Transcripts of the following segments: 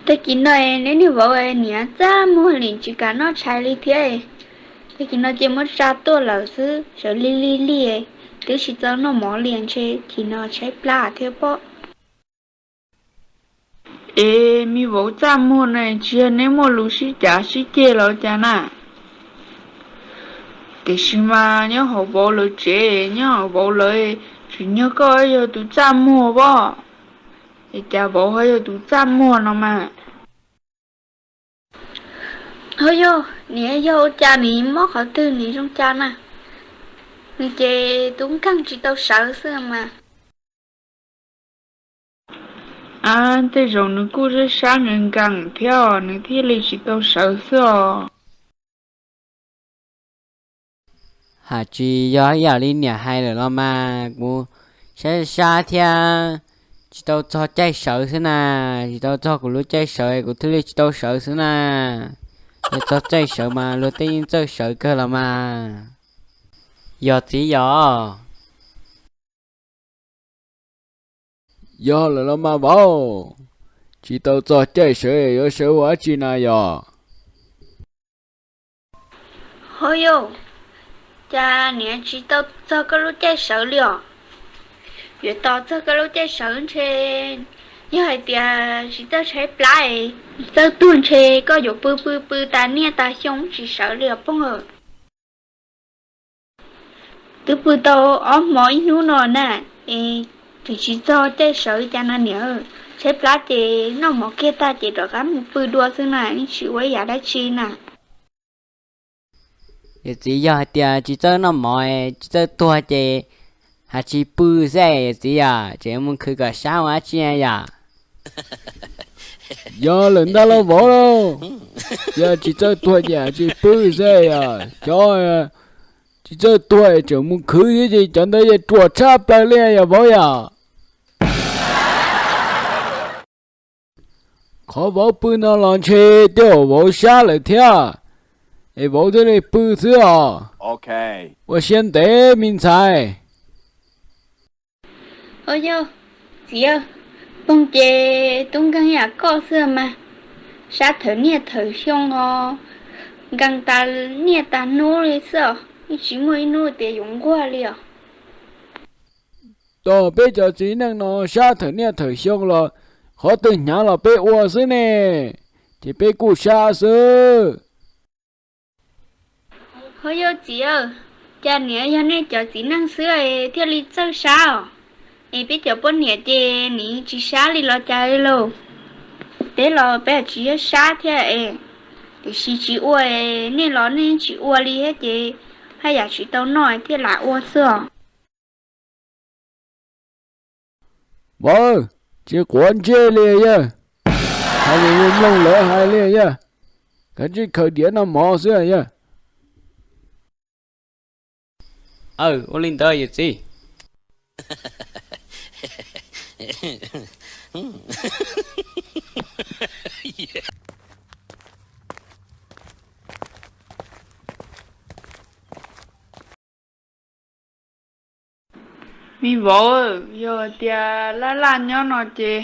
tôi chỉ nói nếu như vợ em nhớ ra mua liền chỉ cả nó trái lý thế tôi chỉ nói chỉ mất ra tôi là sư sợ li li li ấy tôi chỉ cho nó mỏ liền chơi thì nó trái pla thế bỏ ê mi vợ ra mua này chưa nếu mua lú xí chả xí kia rồi chả nè cái gì mà nhớ họ bỏ lời chế nhớ họ bỏ lời chỉ nhớ coi giờ tụi ra mua bỏ thì chả bỏ hơi giờ tụi ra mua nó mà thôi vô nè vô cha nè mất họ tư nè trong cha nè nè chè túng căng chỉ tao sợ xưa mà à thế rồi nó cứ rất sáng ngần căng theo nó thì lấy chỉ tao sợ xưa hà chỉ do giờ đi nhà hay rồi lo mà cũng sẽ xa theo chỉ tao cho trái sợ thế nè chỉ tao cho của lúa trái sợ của thứ chỉ tao sợ thế nè để cho trái sợ mà lúa tiên cho sợ cơ là mà giờ chỉ giờ là mà bảo chỉ tao cho chạy sợ ở sợ quá chi này giờ thôi vô cha nè chỉ tao cho cái lúa trái sợ liền giờ tao cho cái lúa trái sợ trên như hai tia chỉ tao thấy plai tao tuôn chê có dục bự bự bự ta nè ta sống chỉ sợ liền phong hờ từ bữa đầu ở mỗi nụ nọ nè thì chỉ cho trái sợi cho nó nhớ trái lá thì nó một kia ta chỉ được gắn bữa đua thế này nhưng chỉ quay giả đã chi nè giờ chỉ giờ chỉ cho nó mỏi chỉ cho tua chỉ hà chỉ bự dễ chỉ à chỉ muốn khơi cái sao á chi à giờ lần đó lo bỏ đâu giờ chỉ cho tuổi nhà chỉ bự dễ à cho chỉ cho tuổi chỉ muốn khứ gì chẳng thấy chuột chắp lại liền ya bỏ ya khó bỏ bự nó làm chi tiêu bỏ xa lại theo ai bỏ thế này bự thứ à OK，我先得明彩。 ôi vô chị ơi bông chè tung căng nhà có xưa mà sát thử nè thử xong ho găng ta nè ta nô đi sao chỉ mới nô để dùng qua liền Đó bây giờ chỉ năng nó xa thử nè thử xong rồi khó từ nhà là bé ua xứ nè thì bé cụ xa xứ ôi vô chị ơi cha nè cho nên cho chị năng xưa ấy theo lý sao sao em biết cho bữa nè chè nè chỉ xa đi lo cha đi luôn để lo bé chỉ xa thế ấy thì chỉ ua nên lo nên chỉ ua đi hết chị hay là chỉ tao nói thế là ua xưa vâng chỉ quản chế liền nhá hai người lông lỡ hai liền nhá cái gì khởi điện nó mò xưa nhá ô linh tới giờ gì mi vợ giờ tia la nhau nó chê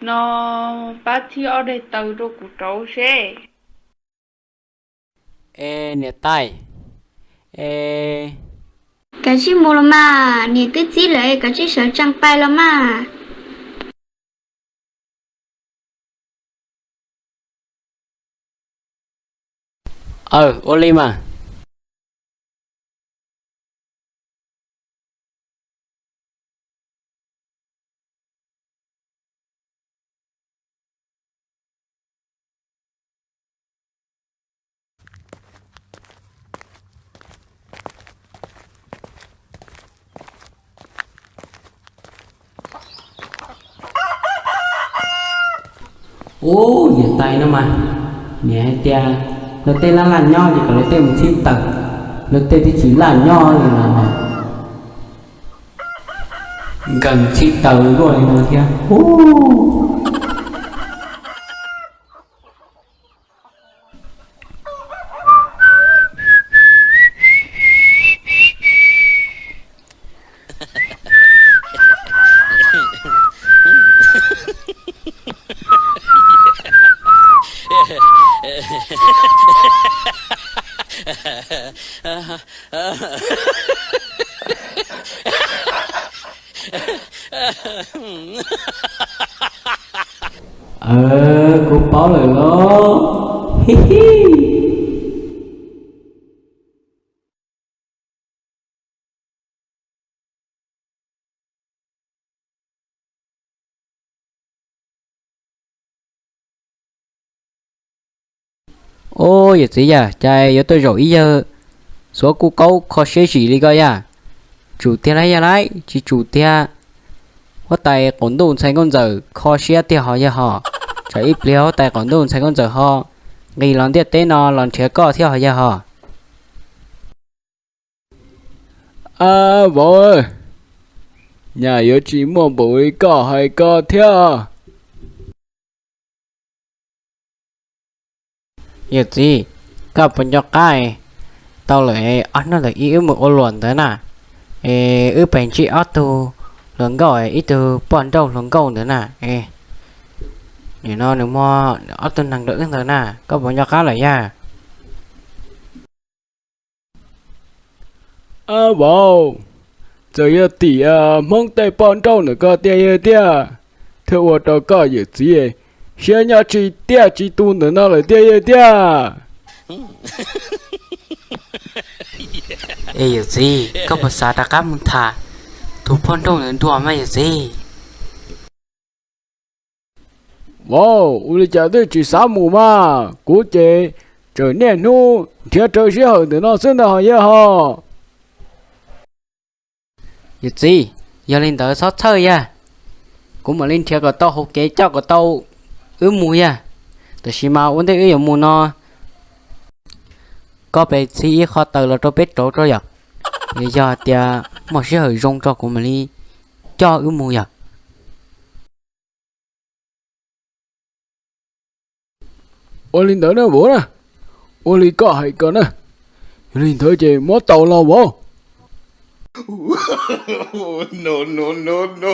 nó bắt thi ở đây tàu đồ của cháu xe ê nè tay ê cái gì mua mà nè cái gì lại cái gì sợ trăng bay là mà ô linh mà ô nè tay nó mà nè tia nó tên là nho thì còn nó tên một thiên tầng nó tên thì chỉ là nho thì là gần thiên tầng rồi nó kia Cô báo lại lo. Hi hi. Ô giờ gì à, chạy giờ tôi rồi giờ số cô câu khó xế gì đi coi à, chủ tiền lấy chỉ chủ tiền, có tài còn đủ sai con giờ khó xế tiền họ giờ họ, chạy ít liao tài còn đủ sai con giờ họ, ngày lần tiền tên nó lần trẻ có theo họ giờ họ. À bố ơi, nhà yếu chỉ một buổi có hay có theo. Giờ gì, các bạn cho cái, tao lại ăn nó là yếu một ô luận thế nè, ư bèn chỉ ăn tu, lần gọi ít từ bọn đâu lần câu nữa nè, để nó nếu mà ăn tu năng đỡ thế nè, các bạn cho cái lại nha. À bố, giờ giờ tỷ mong tay bọn đâu nữa có tiền tiền, theo ở đó có gì gì, hiện nhà chỉ tiền chỉ tu nữa nó là tiền tiền. Giờ gì, các bạn sao đã cắm một thà, tu bọn đâu nữa đùa mà giờ gì. Wow, uli chả tới chỉ 3 mù mà, cố chế, trở nên nu, thiệt trời sẽ hơn từ nó sinh ra họ ya họ. Giờ gì, giờ lên tới sót chơi ya, cũng mà lên thiệt có tao hộp kế cho có tao mùi ya, từ khi mà vấn đề mù nó, có bé sĩ khó từ là cho biết chỗ rồi à, giờ thì một sẽ hơi rong cho của mình đi, cho mùi à. Linh tới nữa bố nè, Linh có hay có nè, Linh tới chỉ mót tàu lo bố. No, no, no, no.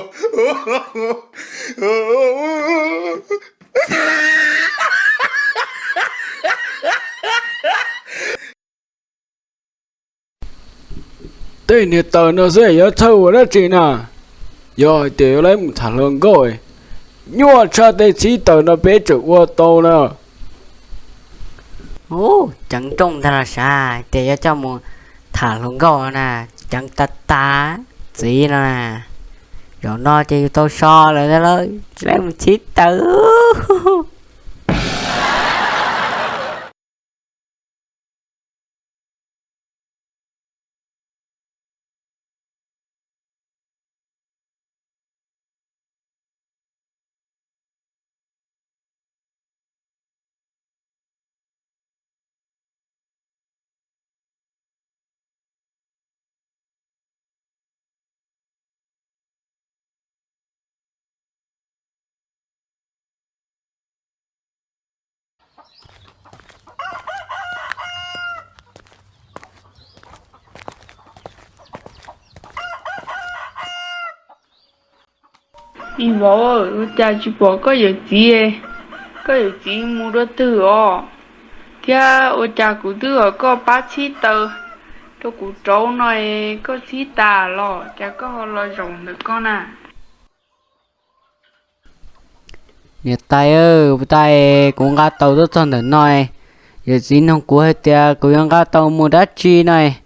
Tên này tờ nó dễ nhớ thâu ở đó chị nè, rồi tiểu lấy một thằng lương gọi, nhua cho tay chỉ tờ nó bé trực qua tàu nè. Ô, chẳng trông ta là sao, để cho một thả lông gò nè, chẳng ta gì nè, rồi nó chỉ tôi so lại đó lấy một chiếc tử. Đi bảo cha chỉ bảo có gì mua đồ từ kia ở cha cũng từ có 3 7 tờ tôi cũng trâu nói có 7 tờ lo cha có lo rộng được con à. Nhật tay cũng gắt tàu rất thân đến nói, giờ xin không của hết tia cũng gắt tàu mua đắt chi này,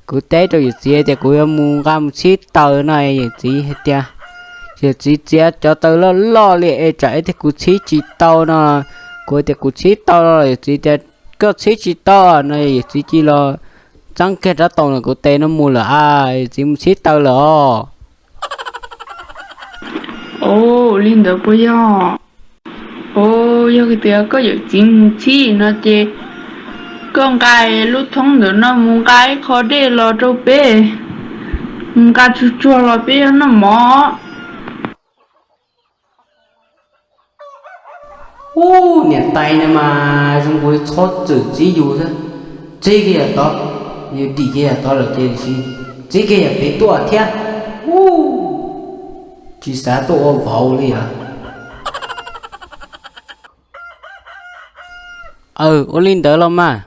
cứ té cho giờ gì thì cũng mua gắt một chiếc tàu này giờ gì hết tia. Giờ chỉ cho tao lo lệ chạy thì cũng chỉ tao nó của thì cũng chỉ tao rồi chỉ có chỉ tao này chỉ lo chẳng cái đó tao là của tên nó mua là ai chỉ tao là Linh được bây giờ giờ cái tiền có giờ chỉ nó chỉ con cái lúc thông được nó muốn cái khó để lo cho bé muốn cái chua lo bé nó mỏ. Nhật tay này mà chúng tôi thoát từ chỉ dù thôi, chỉ cái là to, như đi cái là to là cái gì, chỉ cái là bé to thế, chỉ sao to vào đi à? Linh tới lắm mà.